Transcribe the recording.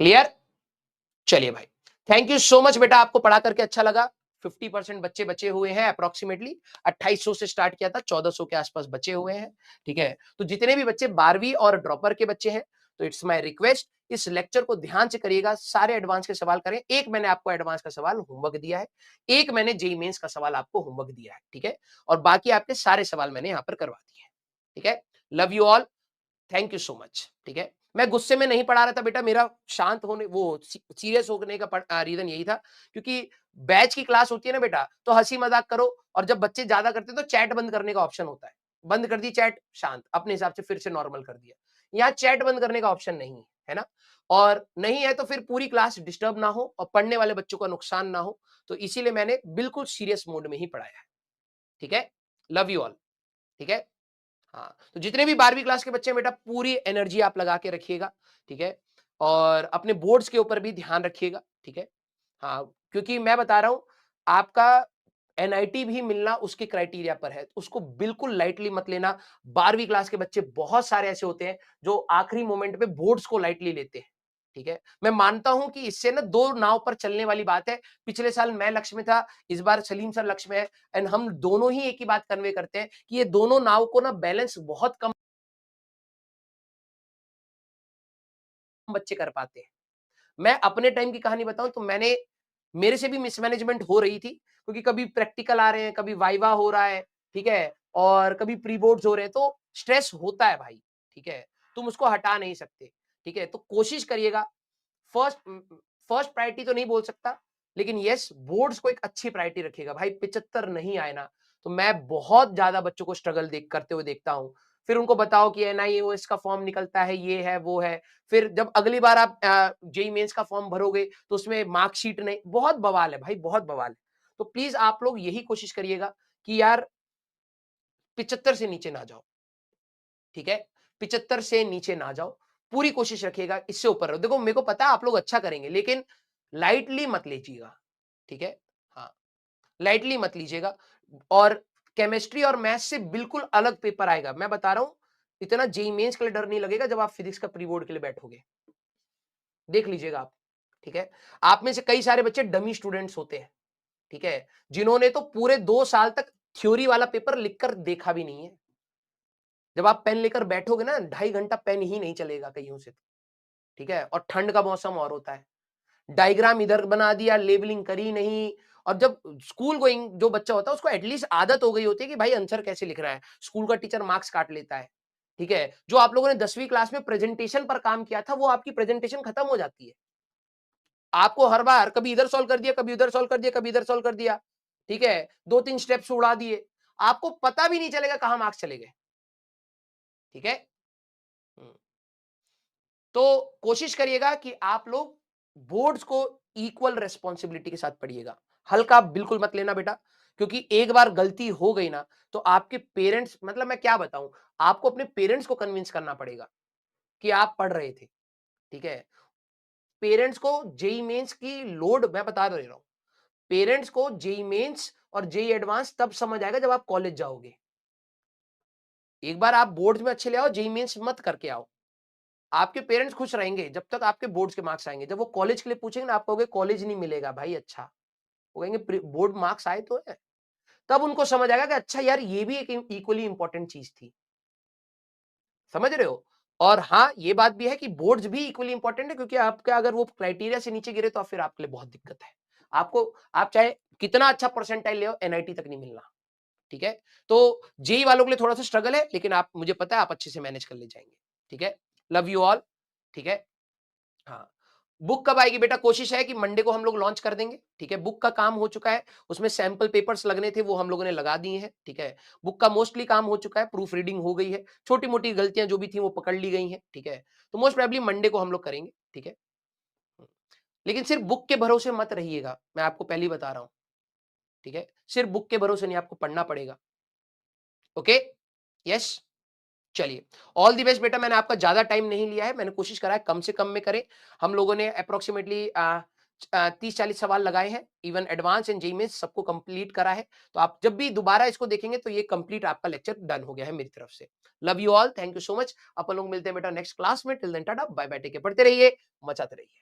Clear? चलिए भाई, thank you so much बेटा, आपको पढ़ा करके अच्छा लगा। 50% बच्चे बचे हुए हैं अप्रोक्सीमेटली। 2800 से स्टार्ट किया था, 1400 के आसपास बचे हुए हैं। ठीक है, तो जितने भी बच्चे 12वीं और ड्रॉपर के बच्चे हैं, तो इट्स माय रिक्वेस्ट, इस लेक्चर को ध्यान से करिएगा, सारे एडवांस के सवाल करें। एक मैंने आपको एडवांस का सवाल होमवर्क दिया है, एक मैंने जेईई मेंस का सवाल आपको होमवर्क दिया है। ठीक है, और बाकी आपके सारे सवाल मैंने यहां पर करवा दिए हैं। ठीक है, love you all, thank you so much. ठीक है, मैं गुस्से में नहीं पढ़ा रहा था बेटा, मेरा शांत होने, वो सीरियस होने का रीजन यही था, क्योंकि बैच की क्लास होती है ना बेटा, तो हंसी मजाक करो, और जब बच्चे ज्यादा करते हैं तो चैट बंद करने का ऑप्शन होता है। बंद कर दी चैट, शांत, अपने हिसाब से फिर से नॉर्मल कर दिया। यहाँ चैट बंद करने का ऑप्शन नहीं है, है ना? और नहीं है तो फिर पूरी क्लास डिस्टर्ब ना हो और पढ़ने वाले बच्चों का नुकसान ना हो, तो इसीलिए मैंने बिल्कुल सीरियस मोड में ही पढ़ाया है। ठीक है, लव यू ऑल। ठीक है, हाँ, तो जितने भी 12वीं क्लास के बच्चे हैं बेटा, पूरी एनर्जी आप लगा के रखिएगा। ठीक है, और अपने बोर्ड्स के ऊपर भी ध्यान रखिएगा। ठीक है, हाँ, क्योंकि मैं बता रहा हूं, आपका एनआईटी भी मिलना उसके क्राइटेरिया पर है, उसको बिल्कुल लाइटली मत लेना। 12वीं क्लास के बच्चे बहुत सारे ऐसे होते हैं जो आखिरी मोमेंट पे बोर्ड्स को लाइटली लेते हैं। ठीक है, मैं मानता हूं कि इससे ना दो नाव पर चलने वाली बात है। पिछले साल मैं लक्ष्य में था, इस बार सलीम सर लक्ष्य में है, एंड हम दोनों ही एक ही बात कन्वे करते हैं कि ये दोनों नाव को ना बैलेंस बहुत कम बच्चे कर पाते हैं। मैं अपने टाइम की कहानी बताऊं तो मेरे से भी मिसमैनेजमेंट हो रही थी, क्योंकि कभी प्रैक्टिकल आ रहे हैं, कभी वाइवा हो रहा है, ठीक है, और कभी प्री बोर्ड्स हो रहे हैं, तो स्ट्रेस होता है भाई। ठीक है, तुम उसको हटा नहीं सकते। ठीक है, तो कोशिश करिएगा, फर्स्ट फर्स्ट प्रायोरिटी तो नहीं बोल सकता, लेकिन यस, बोर्ड्स को एक अच्छी प्रायोरिटी रखिएगा भाई। 75 नहीं आए ना, तो मैं बहुत ज्यादा बच्चों को स्ट्रगल करते हुए देखता हूं। फिर उनको बताओ कि एनआईओएस का फॉर्म निकलता है, ये है वो है। फिर जब अगली बार आप जेई मेंस का फॉर्म भरोगे तो उसमें मार्कशीट नहीं, बहुत बवाल है भाई, बहुत बवाल है। तो प्लीज आप लोग यही कोशिश करिएगा कि यार 75 से नीचे ना जाओ। ठीक है, 75 से नीचे ना जाओ, पूरी कोशिश रखिएगा इससे ऊपर रहो। देखो, मेरे को पता है आप लोग अच्छा करेंगे, लेकिन लाइटली मत लीजिएगा। ठीक है, हाँ, लाइटली मत लीजिएगा। और केमिस्ट्री और मैथ्स से बिल्कुल अलग पेपर आएगा, मैं बता रहा हूं। इतना जेई मेंस के लिए डर नहीं लगेगा जब आप फिजिक्स का प्री बोर्ड के लिए बैठोगे, देख लीजिएगा आप। ठीक है, आप में से कई सारे बच्चे डमी स्टूडेंट्स होते हैं। ठीक है, जिन्होंने तो पूरे 2 साल तक थ्योरी वाला पेपर लिखकर देखा भी नहीं है। जब आप पेन लेकर बैठोगे ना, 2.5 घंटा पेन ही नहीं चलेगा कहीं से। ठीक है, और ठंड का मौसम और होता है, डायग्राम इधर बना दिया, लेबलिंग करी नहीं। और जब स्कूल गोइंग जो बच्चा होता है, उसको एटलीस्ट आदत हो गई होती है कि भाई आंसर कैसे लिख रहा है, स्कूल का टीचर मार्क्स काट लेता है। ठीक है, जो आप लोगों ने 10वीं क्लास में प्रेजेंटेशन पर काम किया था, वो आपकी प्रेजेंटेशन खत्म हो जाती है। आपको हर बार कभी इधर सॉल्व कर दिया, कभी उधर सॉल्व कर दिया, कभी इधर सॉल्व कर दिया। ठीक है, 2-3 स्टेप्स उड़ा दिए, आपको पता भी नहीं चलेगा कहां मार्क्स चले गए। ठीक है, हम्म। तो कोशिश करिएगा कि आप लोग बोर्ड्स को इक्वल रेस्पॉन्सिबिलिटी के साथ पढ़िएगा। हल्का बिल्कुल मत लेना बेटा, क्योंकि एक बार गलती हो गई ना, तो आपके पेरेंट्स, मतलब मैं क्या बताऊं, आपको अपने पेरेंट्स को कन्विंस करना पड़ेगा कि आप पढ़ रहे थे। ठीक है, पेरेंट्स को जेई मेंस की लोड मैं बता दे रहा हूं। पेरेंट्स को जेई मेंस और जेई एडवांस तब समझ आएगा जब आप कॉलेज जाओगे। एक बार आप बोर्ड्स में अच्छे ले आओ, जेई मेंस मत करके आओ। आपके पेरेंट्स खुश रहेंगे जब तक आपके बोर्ड्स के मार्क्स आएंगे। जब वो कॉलेज के लिए पूछेंगे ना, आप कहोगे कॉलेज नहीं मिलेगा भाई, अच्छा, वो कहेंगे बोर्ड मार्क्स आए तो है। तब उनको समझ आएगा कि अच्छा यार, ये भी एक इक्वली इंपॉर्टेंट चीज थी। समझ रहे हो? और हाँ, ये बात भी है कि बोर्ड्स भी इक्वली इंपॉर्टेंट है, क्योंकि आपका अगर वो क्राइटेरिया से नीचे गिरे तो फिर आपके लिए बहुत दिक्कत है। आपको, आप चाहे कितना अच्छा परसेंटाइल ले आओ, एनआईटी तक नहीं मिलना। ठीक है, तो जेई वालों के लिए थोड़ा सा स्ट्रगल है, लेकिन आप, मुझे पता है आप अच्छे से मैनेज कर ले जाएंगे। ठीक है, लव यू ऑल। ठीक है, हाँ, बुक कब आएगी बेटा? कोशिश है कि मंडे को हम लोग लॉन्च कर देंगे। ठीक है, बुक का काम हो चुका है, उसमें सैंपल पेपर्स लगने थे, वो हम लोगों ने लगा दिए हैं। ठीक है, बुक का मोस्टली काम हो चुका है, प्रूफ रीडिंग हो गई है, छोटी मोटी गलतियां जो भी थी वो पकड़ ली गई हैं। ठीक है, तो मोस्ट प्रोबेबली मंडे को हम लोग करेंगे। ठीक है, लेकिन सिर्फ बुक के भरोसे मत रहिएगा, मैं आपको पहले ही बता रहा हूं। ठीक है, सिर्फ बुक के भरोसे नहीं, आपको पढ़ना पड़ेगा। ओके, यस, चलिए, ऑल दी बेस्ट बेटा। मैंने आपका ज्यादा टाइम नहीं लिया है, मैंने कोशिश करा है कम से कम में करें। हम लोगों ने अप्रोक्सीमेटली 30-40 सवाल लगाए हैं, इवन एडवांस एंड जेई में सबको कंप्लीट करा है। तो आप जब भी दोबारा इसको देखेंगे तो ये कंप्लीट आपका लेक्चर डन हो गया है मेरी तरफ से। Love you all, thank you so much. अपन लोग मिलते हैं बेटा नेक्स्ट क्लास में। Till then tata bye bye, take care, पढ़ते रहिए, मचाते रहिए।